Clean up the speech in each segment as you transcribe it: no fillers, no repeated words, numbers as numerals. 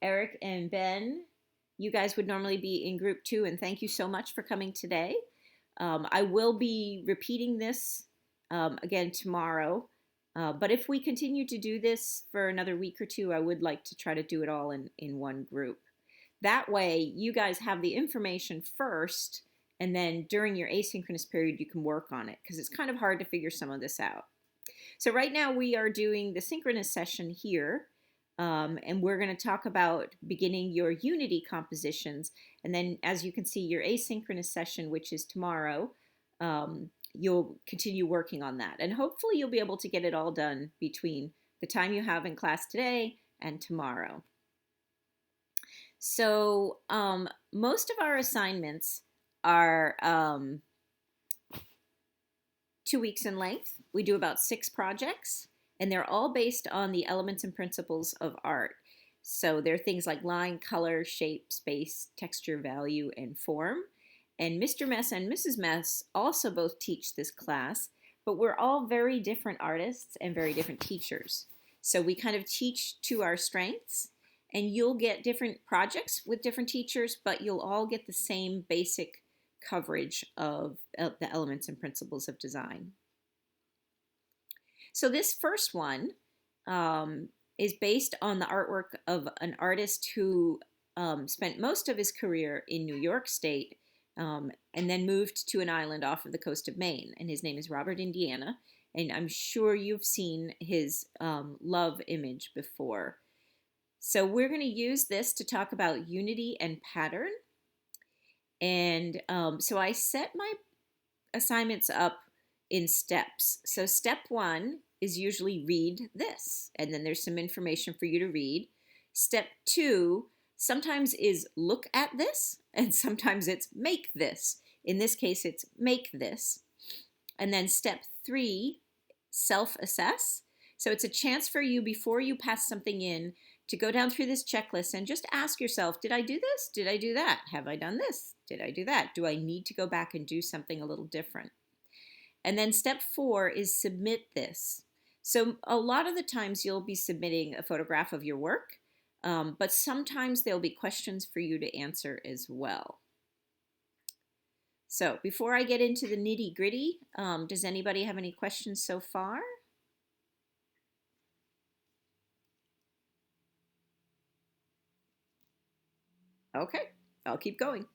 Eric and Ben, you guys would normally be in group two, and thank you so much for coming today. I will be repeating this again tomorrow, but if we continue to do this for another week or two, I would like to try to do it all in one group. That way, you guys have the information first, and then during your asynchronous period, you can work on it because it's kind of hard to figure some of this out. So right now we are doing the synchronous session here, and we're going to talk about beginning your Unity compositions. And then as you can see, your asynchronous session, which is tomorrow, you'll continue working on that. And hopefully you'll be able to get it all done between the time you have in class today and tomorrow. So most of our assignments are 2 weeks in length. We do about 6 projects, and they're all based on the elements and principles of art. So they're things like line, color, shape, space, texture, value, and form. And Mr. Mess and Mrs. Mess also both teach this class, but we're all very different artists and very different teachers. So we kind of teach to our strengths, and you'll get different projects with different teachers, but you'll all get the same basic coverage of the elements and principles of design. So this first one is based on the artwork of an artist who spent most of his career in New York State and then moved to an island off of the coast of Maine. And his name is Robert Indiana. And I'm sure you've seen his love image before. So we're going to use this to talk about unity and pattern. And so I set my assignments up in steps. So step 1 is usually read this, and then there's some information for you to read. Step 2 sometimes is look at this, and sometimes it's make this. In this case, it's make this. And then step 3, self-assess. So it's a chance for you before you pass something in to go down through this checklist and just ask yourself, did I do this? Did I do that? Have I done this? Did I do that? Do I need to go back and do something a little different? And then step 4 is submit this. So a lot of the times you'll be submitting a photograph of your work, but sometimes there'll be questions for you to answer as well. So before I get into the nitty-gritty, does anybody have any questions so far? Okay, I'll keep going.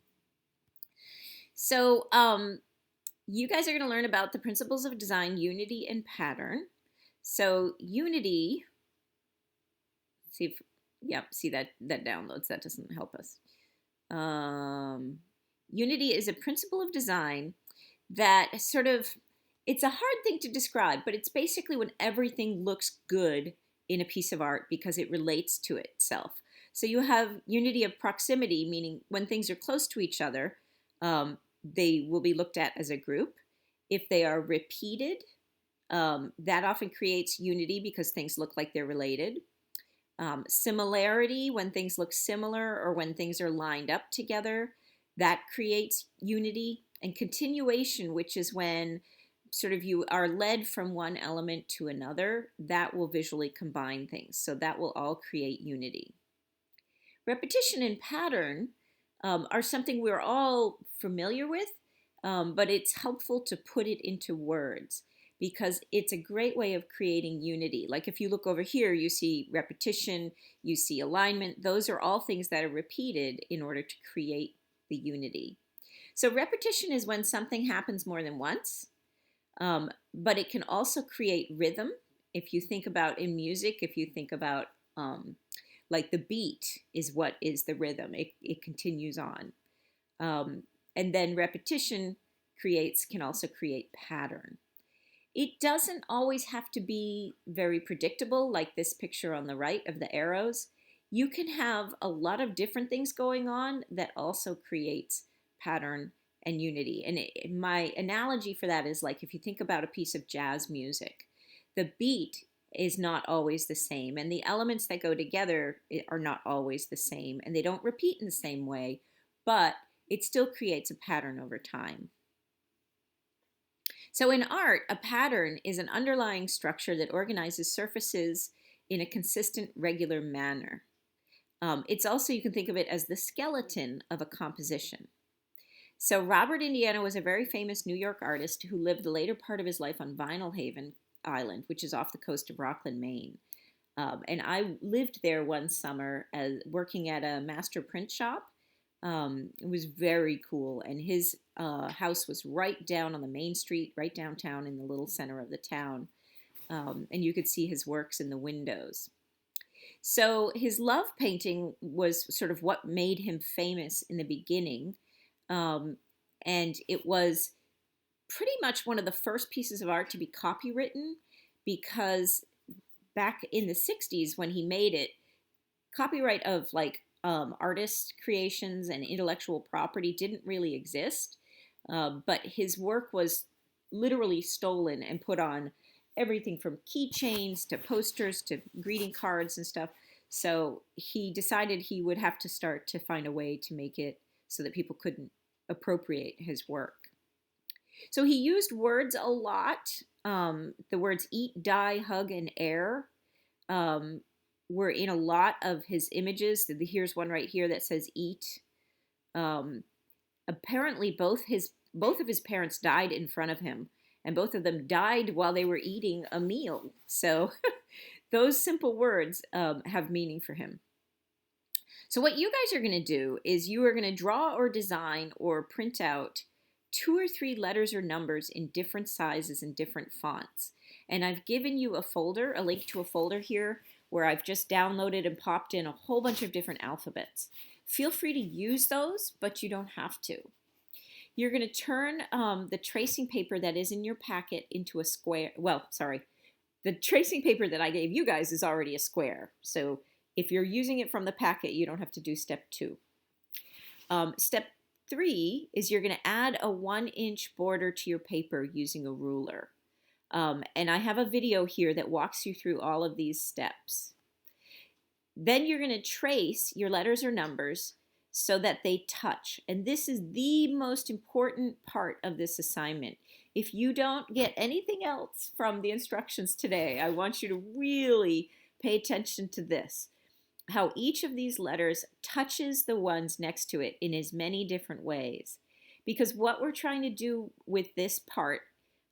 So you guys are going to learn about the principles of design, unity, and pattern. So unity, see if, yep, see that downloads. That doesn't help us. Unity is a principle of design that sort of, it's a hard thing to describe, but it's basically when everything looks good in a piece of art because it relates to itself. So you have unity of proximity, meaning when things are close to each other, they will be looked at as a group. If they are repeated, that often creates unity because things look like they're related. Similarity, when things look similar or when things are lined up together, that creates unity. And continuation, which is when sort of you are led from one element to another, that will visually combine things. So that will all create unity. Repetition and pattern are something we're all familiar with, but it's helpful to put it into words because it's a great way of creating unity. Like if you look over here, you see repetition, you see alignment. Those are all things that are repeated in order to create the unity. So repetition is when something happens more than once, but it can also create rhythm. If you think about in music, if you think about like the beat is what is the rhythm. It continues on. And then repetition can also create pattern. It doesn't always have to be very predictable, like this picture on the right of the arrows. You can have a lot of different things going on that also creates pattern and unity. And my analogy for that is like if you think about a piece of jazz music, the beat is not always the same, and the elements that go together are not always the same, and they don't repeat in the same way, but it still creates a pattern over time. So in art, a pattern is an underlying structure that organizes surfaces in a consistent, regular manner. It's also, you can think of it as the skeleton of a composition. So Robert Indiana was a very famous New York artist who lived the later part of his life on Vinyl Haven Island, which is off the coast of Rockland, Maine. And I lived there one summer as working at a master print shop. It was very cool, and his house was right down on the main street, right downtown in the little center of the town, and you could see his works in the windows. So his love painting was sort of what made him famous in the beginning, um, and it was pretty much one of the first pieces of art to be copywritten because back in the 60s when he made it, copyright of like artist creations and intellectual property didn't really exist, but his work was literally stolen and put on everything from keychains to posters to greeting cards and stuff. So he decided he would have to start to find a way to make it so that people couldn't appropriate his work. So he used words a lot. The words eat, die, hug, and air um, were in a lot of his images. Here's one right here that says eat. Um, Apparently, both of his parents died in front of him, and both of them died while they were eating a meal. So those simple words have meaning for him. So what you guys are going to do is you are going to draw or design or print out 2 or 3 letters or numbers in different sizes and different fonts. And I've given you a folder, a link to a folder here where I've just downloaded and popped in a whole bunch of different alphabets. Feel free to use those, but you don't have to. You're going to turn the tracing paper that is in your packet into a square. Well, sorry, the tracing paper that I gave you guys is already a square. So if you're using it from the packet, you don't have to do step 2. Step 3 is you're going to add a 1-inch border to your paper using a ruler. And I have a video here that walks you through all of these steps. Then you're going to trace your letters or numbers so that they touch. And this is the most important part of this assignment. If you don't get anything else from the instructions today, I want you to really pay attention to this. How each of these letters touches the ones next to it in as many different ways. Because what we're trying to do with this part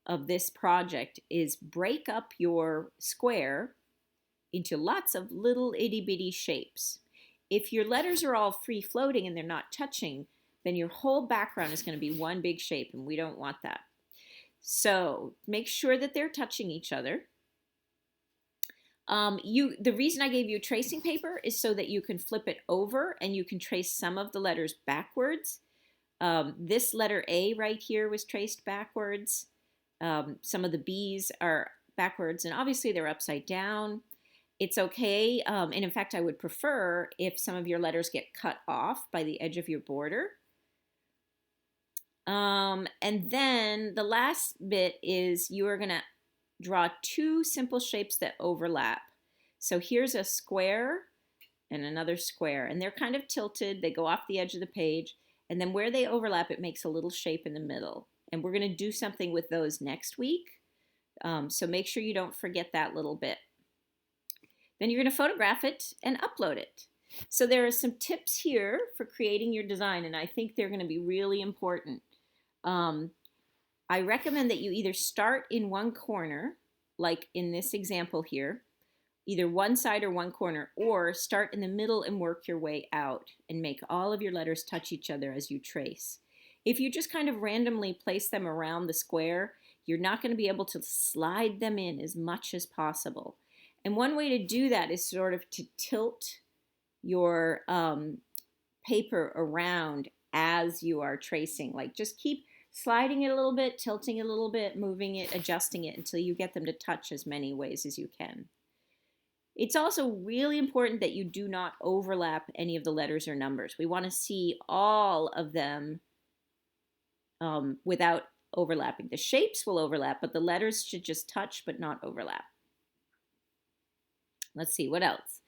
of this project is break up your square into lots of little itty bitty shapes. If your letters are all free floating and they're not touching, then your whole background is going to be one big shape, and we don't want that. So make sure that they're touching each other. The reason I gave you tracing paper is so that you can flip it over and you can trace some of the letters backwards. This letter A right here was traced backwards. Some of the B's are backwards, and obviously they're upside down. It's okay, and in fact I would prefer if some of your letters get cut off by the edge of your border. And then the last bit is you are going to draw 2 simple shapes that overlap. So here's a square and another square, and they're kind of tilted. They go off the edge of the page, and then where they overlap, it makes a little shape in the middle. And we're going to do something with those next week, so make sure you don't forget that little bit. Then you're going to photograph it and upload it. So there are some tips here for creating your design, and I think they're going to be really important. I recommend that you either start in one corner, like in this example here, either one side or one corner, or start in the middle and work your way out and make all of your letters touch each other as you trace. If you just kind of randomly place them around the square, you're not going to be able to slide them in as much as possible. And one way to do that is sort of to tilt your paper around as you are tracing. Like just keep sliding it a little bit, tilting it a little bit, moving it, adjusting it until you get them to touch as many ways as you can. It's also really important that you do not overlap any of the letters or numbers. We want to see all of them without overlapping. The shapes will overlap, but the letters should just touch but not overlap. Let's see, what else?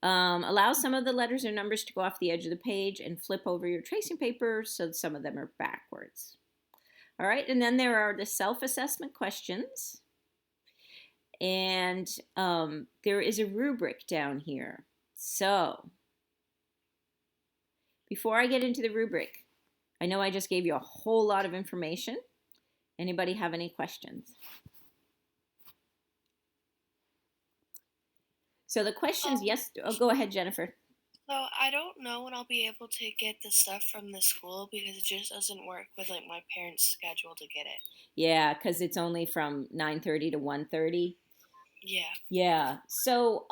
Allow some of the letters or numbers to go off the edge of the page and flip over your tracing paper so some of them are backwards. All right, and then there are the self-assessment questions. And there is a rubric down here. So Before I get into the rubric, I know I just gave you a whole lot of information. Anybody have any questions? So the questions, yes, oh, go ahead, Jennifer. So I don't know when I'll be able to get the stuff from the school because it just doesn't work with like my parents' schedule to get it. Yeah, because it's only from 9:30 to 1:30. Yeah. Yeah. So,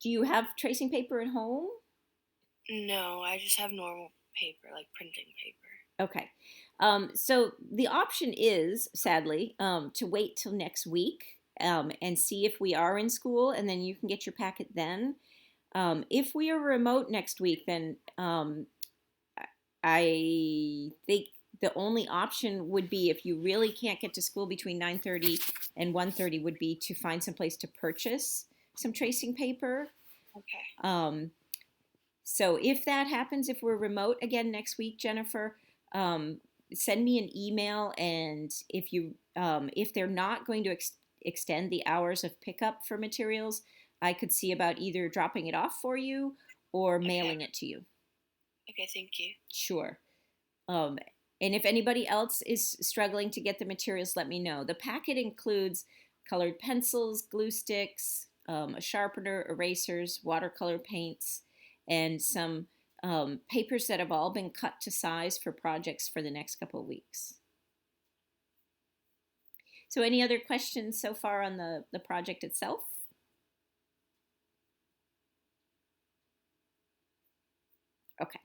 do you have tracing paper at home? No, I just have normal paper, like printing paper. Okay. So the option is, sadly, to wait till next week and see if we are in school, and then you can get your packet then. If we are remote next week, then I think the only option would be if you really can't get to school between 9:30 and 1:30 would be to find some place to purchase some tracing paper. Okay. Um, so if that happens, if we're remote again next week, Jennifer, send me an email, and if they're not going to extend the hours of pickup for materials, I could see about either dropping it off for you or Okay. mailing it to you. Okay, thank you. Sure. Um, and if anybody else is struggling to get the materials, let me know. The packet includes colored pencils, glue sticks, a sharpener, erasers, watercolor paints, and some papers that have all been cut to size for projects for the next couple of weeks. So any other questions so far on the project itself? Okay.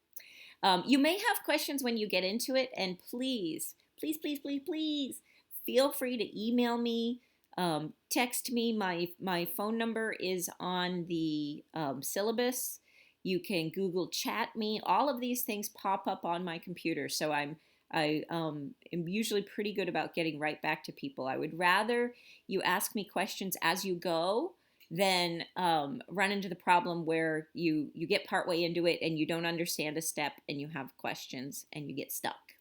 You may have questions when you get into it, and please, please, please, please, please feel free to email me, text me. My phone number is on the syllabus. You can Google chat me. All of these things pop up on my computer, so I am usually pretty good about getting right back to people. I would rather you ask me questions as you go than run into the problem where you get partway into it and you don't understand a step and you have questions and you get stuck.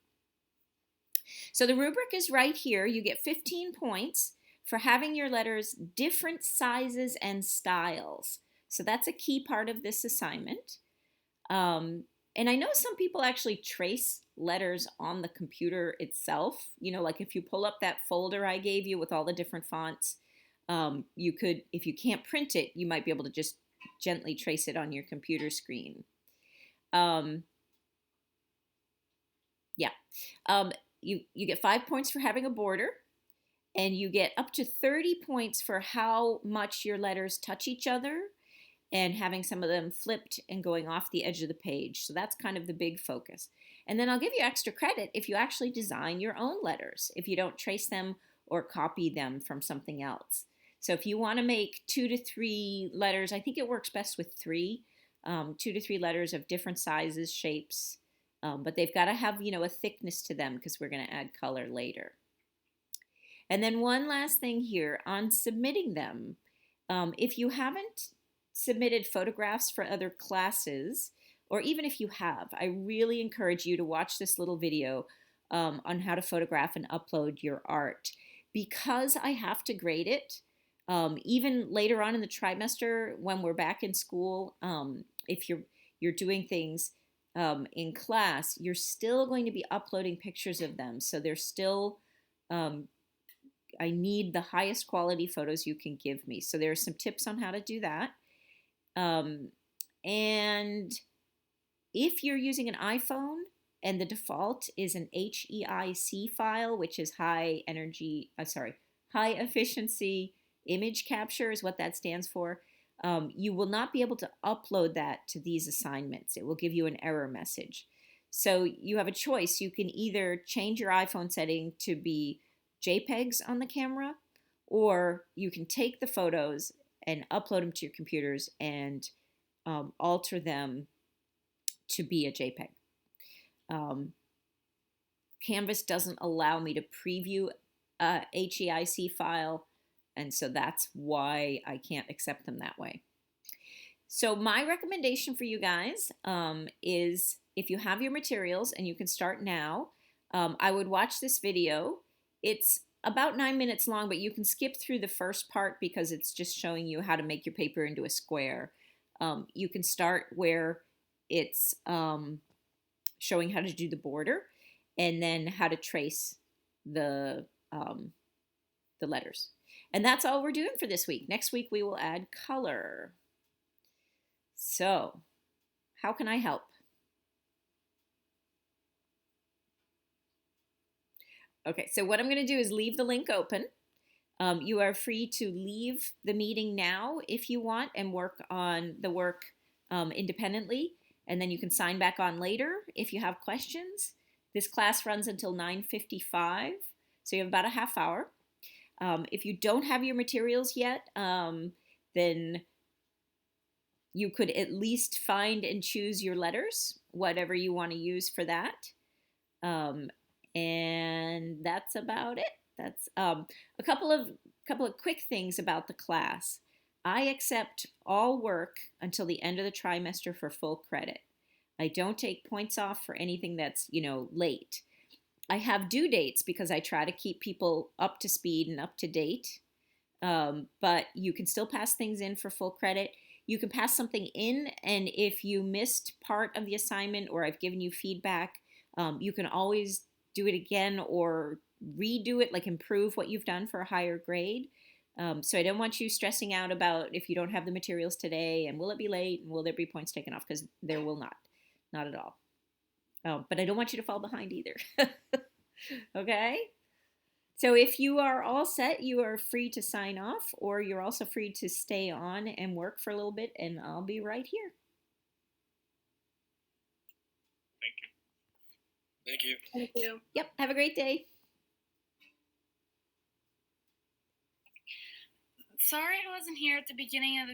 So the rubric is right here. You get 15 points for having your letters different sizes and styles. So that's a key part of this assignment. And I know some people actually trace letters on the computer itself. You know, like if you pull up that folder I gave you with all the different fonts, you could, if you can't print it, you might be able to just gently trace it on your computer screen. Yeah. You get 5 points for having a border, and you get up to 30 points for how much your letters touch each other and having some of them flipped and going off the edge of the page. So that's kind of the big focus. And then I'll give you extra credit if you actually design your own letters, if you don't trace them or copy them from something else. So if you want to make 2 to 3 letters, I think it works best with 3, 2 to 3 letters of different sizes, shapes, but they've got to have, you know, a thickness to them because we're going to add color later. And then one last thing here on submitting them. If you haven't submitted photographs for other classes, or even if you have, I really encourage you to watch this little video on how to photograph and upload your art. Because I have to grade it, even later on in the trimester when we're back in school, if you're doing things in class, you're still going to be uploading pictures of them. So they're still I need the highest quality photos you can give me. So there are some tips on how to do that. And if you're using an iPhone and the default is an HEIC file, which is high efficiency image capture is what that stands for. You will not be able to upload that to these assignments. It will give you an error message. So you have a choice. You can either change your iPhone setting to be JPEGs on the camera, or you can take the photos and upload them to your computers and alter them to be a JPEG. Canvas doesn't allow me to preview a HEIC file, and so that's why I can't accept them that way. So my recommendation for you guys is if you have your materials, and you can start now, I would watch this video. It's about 9 minutes long, but you can skip through the first part because it's just showing you how to make your paper into a square. You can start where it's showing how to do the border and then how to trace the letters. And that's all we're doing for this week. Next week we will add color. So, how can I help? Okay, so what I'm going to do is leave the link open. You are free to leave the meeting now if you want and work on the work independently, and then you can sign back on later if you have questions. This class runs until 9:55, so you have about a half hour. If you don't have your materials yet, then you could at least find and choose your letters, whatever you want to use for that. And that's about it. That's a couple of quick things about the class. I accept all work until the end of the trimester for full credit. I don't take points off for anything that's, late. I have due dates because I try to keep people up to speed and up to date. But you can still pass things in for full credit. You can pass something in, and if you missed part of the assignment or I've given you feedback, you can always do it again or redo it, like improve what you've done for a higher grade. So I don't want you stressing out about if you don't have the materials today and will it be late and will there be points taken off, because there will not at all. But I don't want you to fall behind either. Okay? So if you are all set, you are free to sign off, or you're also free to stay on and work for a little bit, and I'll be right here. Thank you. Thank you. Yep, have a great day. Sorry I wasn't here at the beginning of the